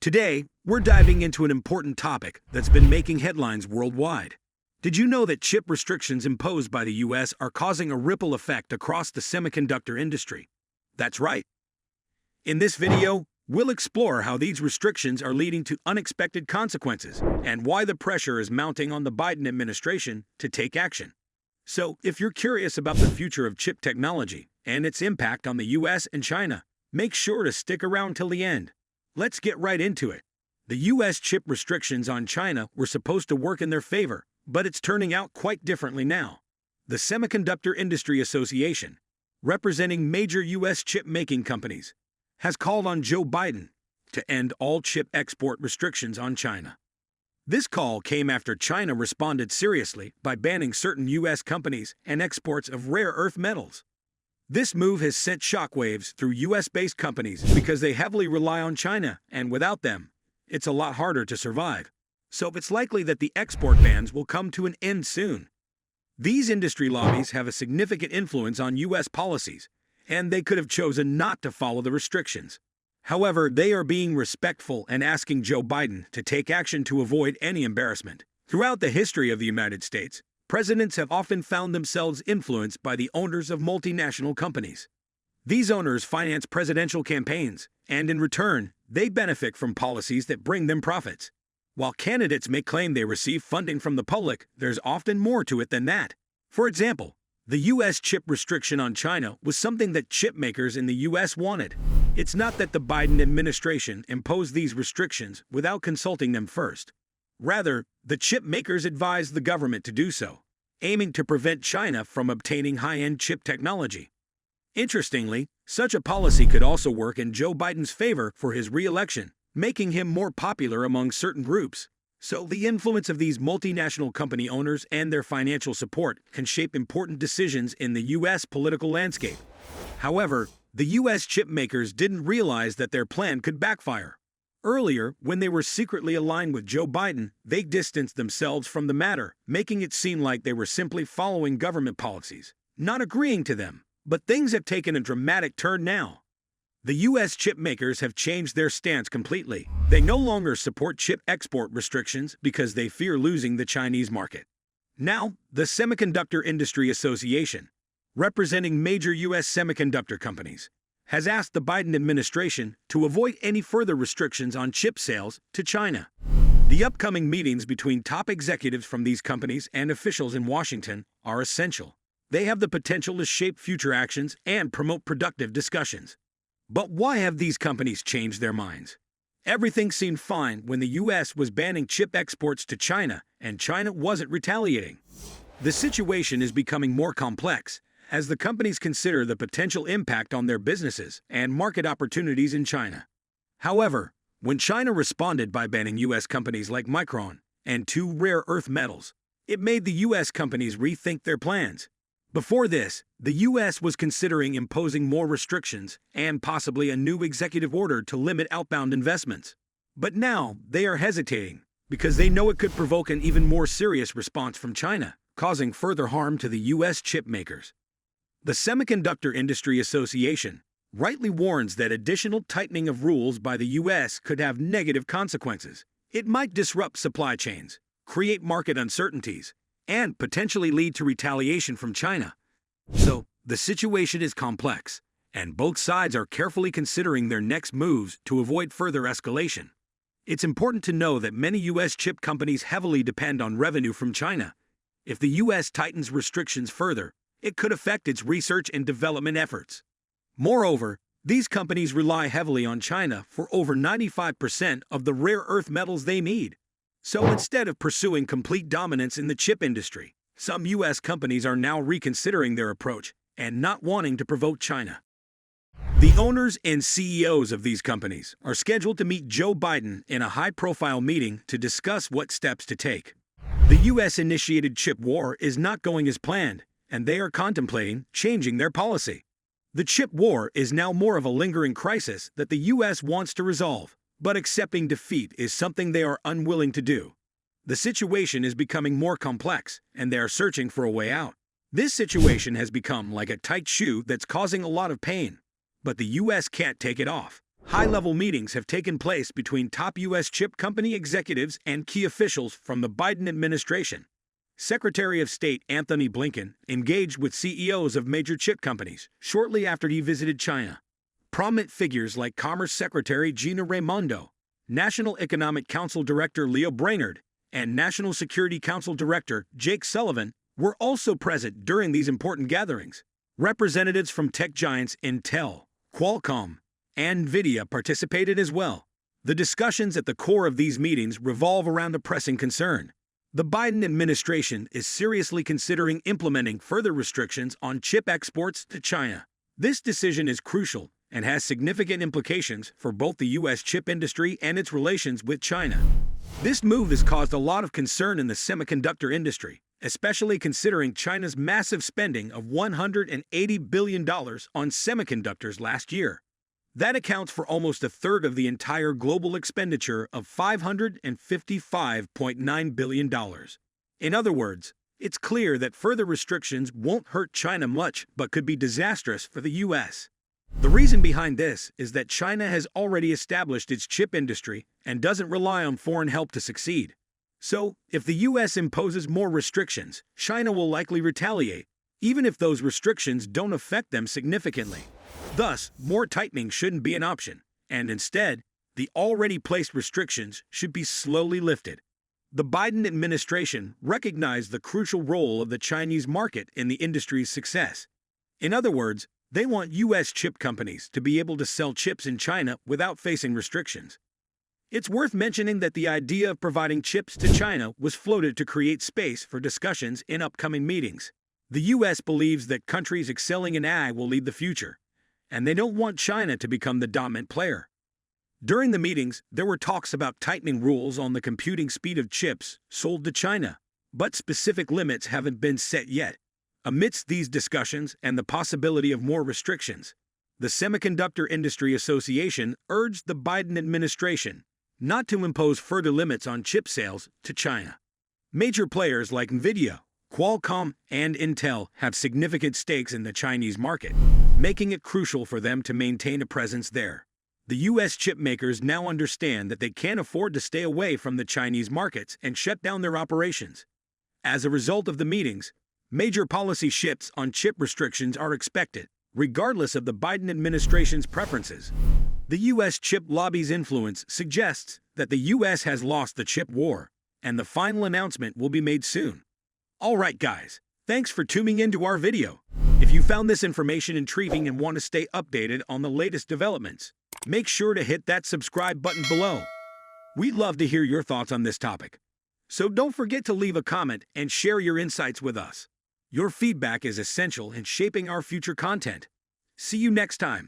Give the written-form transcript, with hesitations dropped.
Today, we're diving into an important topic that's been making headlines worldwide. Did you know that chip restrictions imposed by the US are causing a ripple effect across the semiconductor industry? That's right. In this video, we'll explore how these restrictions are leading to unexpected consequences and why the pressure is mounting on the Biden administration to take action. So, if you're curious about the future of chip technology and its impact on the US and China, make sure to stick around till the end. Let's get right into it. The US chip restrictions on China were supposed to work in their favor, but it's turning out quite differently now. The Semiconductor Industry Association, representing major US chip-making companies, has called on Joe Biden to end all chip export restrictions on China. This call came after China responded seriously by banning certain US companies and exports of rare earth metals. This move has sent shockwaves through US-based companies because they heavily rely on China, and without them, it's a lot harder to survive. So it's likely that the export bans will come to an end soon. These industry lobbies have a significant influence on US policies, and they could have chosen not to follow the restrictions. However, they are being respectful and asking Joe Biden to take action to avoid any embarrassment. Throughout the history of the United States, presidents have often found themselves influenced by the owners of multinational companies. These owners finance presidential campaigns, and in return, they benefit from policies that bring them profits. While candidates may claim they receive funding from the public, there's often more to it than that. For example, the US chip restriction on China was something that chip makers in the US wanted. It's not that the Biden administration imposed these restrictions without consulting them first. Rather, the chip makers advised the government to do so, aiming to prevent China from obtaining high-end chip technology. Interestingly, such a policy could also work in Joe Biden's favor for his re-election, making him more popular among certain groups. So the influence of these multinational company owners and their financial support can shape important decisions in the US political landscape. However, the US chip makers didn't realize that their plan could backfire. Earlier, when they were secretly aligned with Joe Biden, they distanced themselves from the matter, making it seem like they were simply following government policies, not agreeing to them. But things have taken a dramatic turn now. The US chip makers have changed their stance completely. They no longer support chip export restrictions because they fear losing the Chinese market. Now, the Semiconductor Industry Association, representing major US semiconductor companies, has asked the Biden administration to avoid any further restrictions on chip sales to China. The upcoming meetings between top executives from these companies and officials in Washington are essential. They have the potential to shape future actions and promote productive discussions. But why have these companies changed their minds? Everything seemed fine when the US was banning chip exports to China, and China wasn't retaliating. The situation is becoming more complex as the companies consider the potential impact on their businesses and market opportunities in China. However, when China responded by banning US companies like Micron and two rare earth metals, it made the US companies rethink their plans. Before this, the US was considering imposing more restrictions and possibly a new executive order to limit outbound investments. But now, they are hesitating because they know it could provoke an even more serious response from China, causing further harm to the US chip makers. The Semiconductor Industry Association rightly warns that additional tightening of rules by the US could have negative consequences. It might disrupt supply chains, create market uncertainties, and potentially lead to retaliation from China. So, the situation is complex, and both sides are carefully considering their next moves to avoid further escalation. It's important to know that many US chip companies heavily depend on revenue from China. If the US tightens restrictions further, it could affect its research and development efforts. Moreover, these companies rely heavily on China for over 95% of the rare earth metals they need. So instead of pursuing complete dominance in the chip industry, some US companies are now reconsidering their approach and not wanting to provoke China. The owners and CEOs of these companies are scheduled to meet Joe Biden in a high-profile meeting to discuss what steps to take. The US-initiated chip war is not going as planned, and they are contemplating changing their policy. The chip war is now more of a lingering crisis that the US wants to resolve, but accepting defeat is something they are unwilling to do. The situation is becoming more complex, and they are searching for a way out. This situation has become like a tight shoe that's causing a lot of pain, but the US can't take it off. High-level meetings have taken place between top U.S. chip company executives and key officials from the Biden administration. Secretary of State Anthony Blinken engaged with CEOs of major chip companies shortly after he visited China. Prominent figures like Commerce Secretary Gina Raimondo, National Economic Council Director Leo Brainerd, and National Security Council Director Jake Sullivan were also present during these important gatherings. Representatives from tech giants Intel, Qualcomm, and NVIDIA participated as well. The discussions at the core of these meetings revolve around a pressing concern. The Biden administration is seriously considering implementing further restrictions on chip exports to China. This decision is crucial and has significant implications for both the U.S. chip industry and its relations with China. This move has caused a lot of concern in the semiconductor industry, especially considering China's massive spending of $180 billion on semiconductors last year. That accounts for almost a third of the entire global expenditure of $555.9 billion. In other words, it's clear that further restrictions won't hurt China much but could be disastrous for the U.S. The reason behind this is that China has already established its chip industry and doesn't rely on foreign help to succeed. So, if the U.S. imposes more restrictions, China will likely retaliate, even if those restrictions don't affect them significantly. Thus, more tightening shouldn't be an option, and instead, the already placed restrictions should be slowly lifted. The Biden administration recognized the crucial role of the Chinese market in the industry's success. In other words, they want U.S. chip companies to be able to sell chips in China without facing restrictions. It's worth mentioning that the idea of providing chips to China was floated to create space for discussions in upcoming meetings. The U.S. believes that countries excelling in AI will lead the future, and they don't want China to become the dominant player. During the meetings, there were talks about tightening rules on the computing speed of chips sold to China, but specific limits haven't been set yet. Amidst these discussions and the possibility of more restrictions, the Semiconductor Industry Association urged the Biden administration not to impose further limits on chip sales to China. Major players like NVIDIA, Qualcomm, and Intel have significant stakes in the Chinese market, making it crucial for them to maintain a presence there. The U.S. chip makers now understand that they can't afford to stay away from the Chinese markets and shut down their operations. As a result of the meetings, major policy shifts on chip restrictions are expected, regardless of the Biden administration's preferences. The U.S. chip lobby's influence suggests that the U.S. has lost the chip war, and the final announcement will be made soon. Alright guys, thanks for tuning into our video. If you found this information intriguing and want to stay updated on the latest developments, make sure to hit that subscribe button below. We'd love to hear your thoughts on this topic. So don't forget to leave a comment and share your insights with us. Your feedback is essential in shaping our future content. See you next time.